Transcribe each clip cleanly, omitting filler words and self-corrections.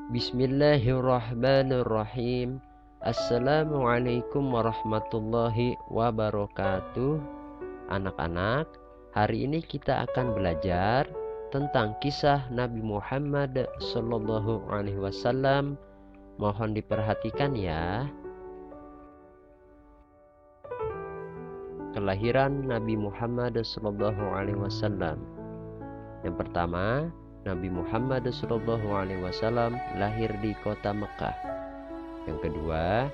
Bismillahirrahmanirrahim. Assalamualaikum warahmatullahi wabarakatuh. Anak-anak, hari ini kita akan belajar tentang kisah Nabi Muhammad SAW. Mohon diperhatikan ya. Kelahiran Nabi Muhammad SAW. Yang pertama, Nabi Muhammad SAW lahir di kota Mekah. Yang kedua,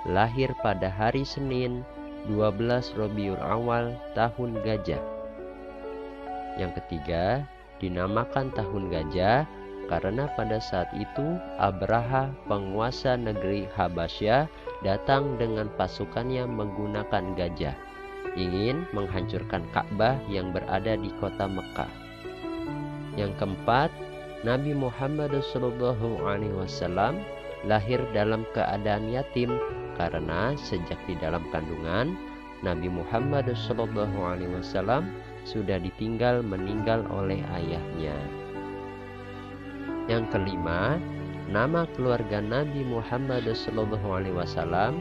lahir pada hari Senin 12 Rabiul Awal tahun Gajah. Yang ketiga, dinamakan tahun Gajah karena pada saat itu Abraha, penguasa negeri Habasyah, datang dengan pasukannya menggunakan gajah, ingin menghancurkan Ka'bah yang berada di kota Mekah. Yang keempat, Nabi Muhammad SAW lahir dalam keadaan yatim karena sejak di dalam kandungan Nabi Muhammad SAW sudah ditinggal meninggal oleh ayahnya. Yang kelima, nama keluarga Nabi Muhammad SAW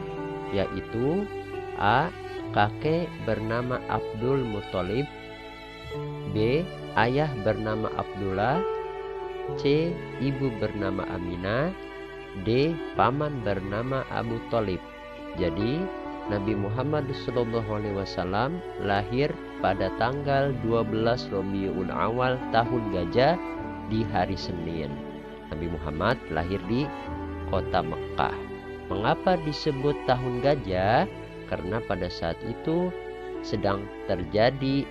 yaitu A. Kakek bernama Abdul Muthalib, B. Ayah bernama Abdullah, C. Ibu bernama Aminah, D. Paman bernama Abu Thalib. Jadi Nabi Muhammad SAW lahir pada tanggal 12 Rabiul Awal tahun Gajah di hari Senin. Nabi Muhammad lahir di kota Mekah. Mengapa disebut tahun Gajah? Karena pada saat itu sedang terjadi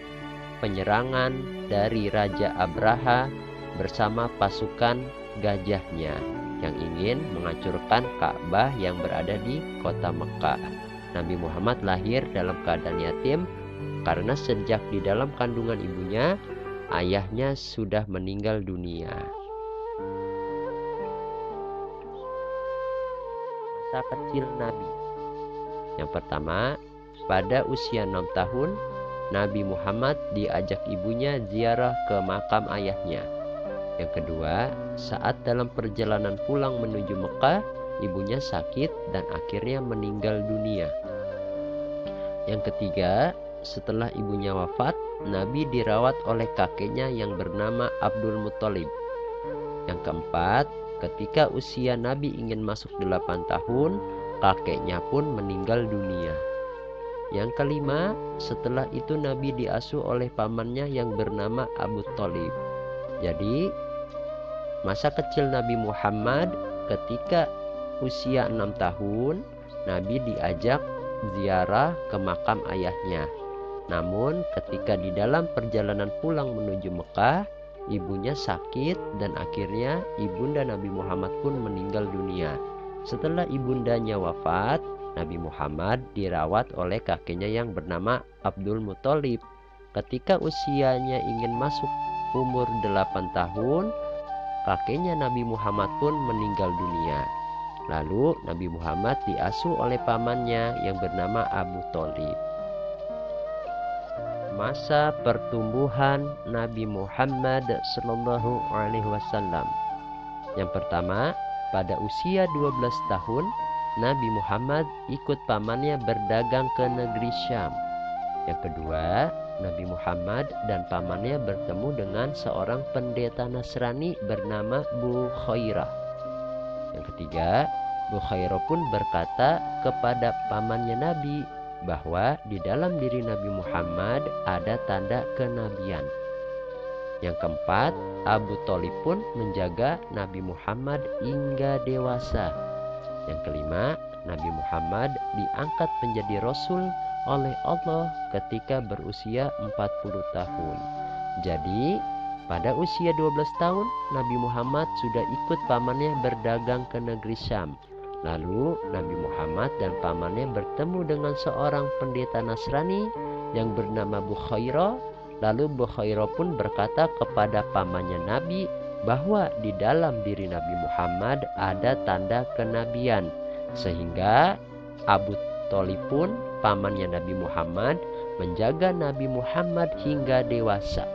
penyerangan dari Raja Abraha bersama pasukan gajahnya yang ingin menghancurkan Ka'bah yang berada di kota Mekah. Nabi Muhammad lahir dalam keadaan yatim karena sejak di dalam kandungan ibunya, ayahnya sudah meninggal dunia. Masa kecil Nabi. Yang pertama, pada usia 6 tahun, Nabi Muhammad diajak ibunya ziarah ke makam ayahnya. Yang kedua, saat dalam perjalanan pulang menuju Mekah, ibunya sakit dan akhirnya meninggal dunia. Yang ketiga, setelah ibunya wafat, Nabi dirawat oleh kakeknya yang bernama Abdul Muthalib. Yang keempat, ketika usia Nabi ingin masuk 8 tahun, kakeknya pun meninggal dunia. Yang kelima, setelah itu Nabi diasuh oleh pamannya yang bernama Abu Thalib. Jadi, masa kecil Nabi Muhammad ketika usia 6 tahun, Nabi diajak ziarah ke makam ayahnya. Namun, ketika di dalam perjalanan pulang menuju Mekah, ibunya sakit dan akhirnya ibunda Nabi Muhammad pun meninggal dunia. Setelah ibundanya wafat, Nabi Muhammad dirawat oleh kakeknya yang bernama Abdul Muthalib. Ketika usianya ingin masuk umur 8 tahun, kakeknya Nabi Muhammad pun meninggal dunia. Lalu Nabi Muhammad diasuh oleh pamannya yang bernama Abu Thalib. Masa pertumbuhan Nabi Muhammad SAW. Yang pertama, pada usia 12 tahun, Nabi Muhammad ikut pamannya berdagang ke negeri Syam. Yang kedua, Nabi Muhammad dan pamannya bertemu dengan seorang pendeta Nasrani bernama Bukhairah. Yang ketiga, Bukhairah pun berkata kepada pamannya Nabi bahwa di dalam diri Nabi Muhammad ada tanda kenabian. Yang keempat, Abu Thalib pun menjaga Nabi Muhammad hingga dewasa. Yang kelima, Nabi Muhammad diangkat menjadi Rasul oleh Allah ketika berusia 40 tahun. Jadi, pada usia 12 tahun, Nabi Muhammad sudah ikut pamannya berdagang ke negeri Syam. Lalu, Nabi Muhammad dan pamannya bertemu dengan seorang pendeta Nasrani yang bernama Bukhairah. Lalu Bukhairah pun berkata kepada pamannya Nabi bahwa di dalam diri Nabi Muhammad ada tanda kenabian, sehingga Abu Thalib pun pamannya Nabi Muhammad menjaga Nabi Muhammad hingga dewasa.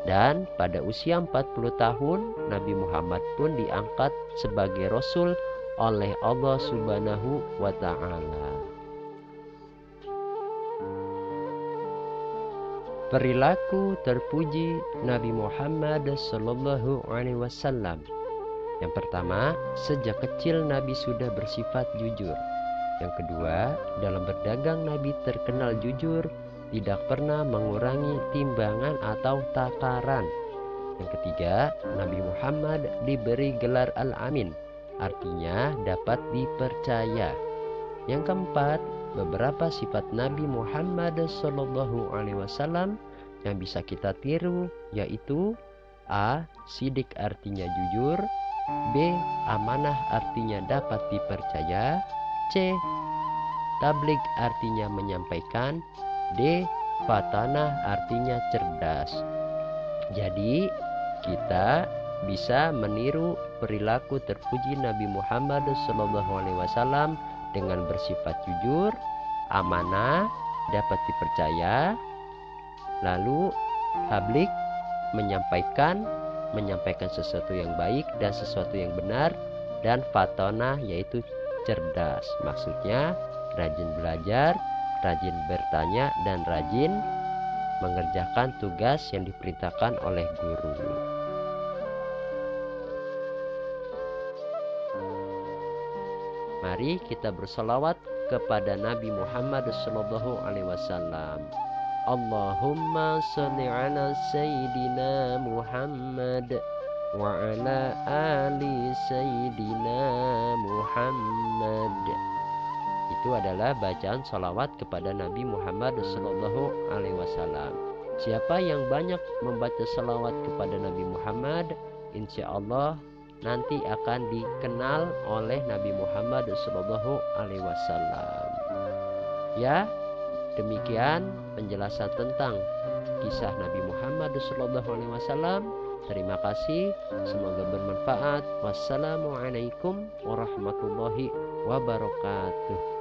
Dan pada usia 40 tahun Nabi Muhammad pun diangkat sebagai Rasul oleh Allah Subhanahu wa Ta'ala. Perilaku terpuji Nabi Muhammad Sallallahu Alaihi Wasallam. Yang pertama, sejak kecil Nabi sudah bersifat jujur. Yang kedua, dalam berdagang Nabi terkenal jujur, tidak pernah mengurangi timbangan atau takaran. Yang ketiga, Nabi Muhammad diberi gelar Al-Amin, artinya dapat dipercaya. Yang keempat, beberapa sifat Nabi Muhammad Sallallahu Alaihi Wasallam yang bisa kita tiru, yaitu A. Sidik artinya jujur, B. Amanah artinya dapat dipercaya, C. Tabligh artinya menyampaikan, D. Fatanah artinya cerdas. Jadi kita bisa meniru perilaku terpuji Nabi Muhammad SAW dengan bersifat jujur, amanah, dapat dipercaya, lalu tabligh menyampaikan sesuatu yang baik dan sesuatu yang benar, dan fatonah yaitu cerdas, maksudnya rajin belajar, rajin bertanya, dan rajin mengerjakan tugas yang diperintahkan oleh guru. Mari kita bersolawat kepada Nabi Muhammad SAW. Allahumma salli ala Sayyidina Muhammad wa ala ali Sayyidina Muhammad. Itu adalah bacaan salawat kepada Nabi Muhammad SAW. Siapa yang banyak membaca salawat kepada Nabi Muhammad, insya Allah nanti akan dikenal oleh Nabi Muhammad SAW. Ya, demikian penjelasan tentang kisah Nabi Muhammad SAW. Terima kasih, semoga bermanfaat. Wassalamualaikum warahmatullahi wabarakatuh.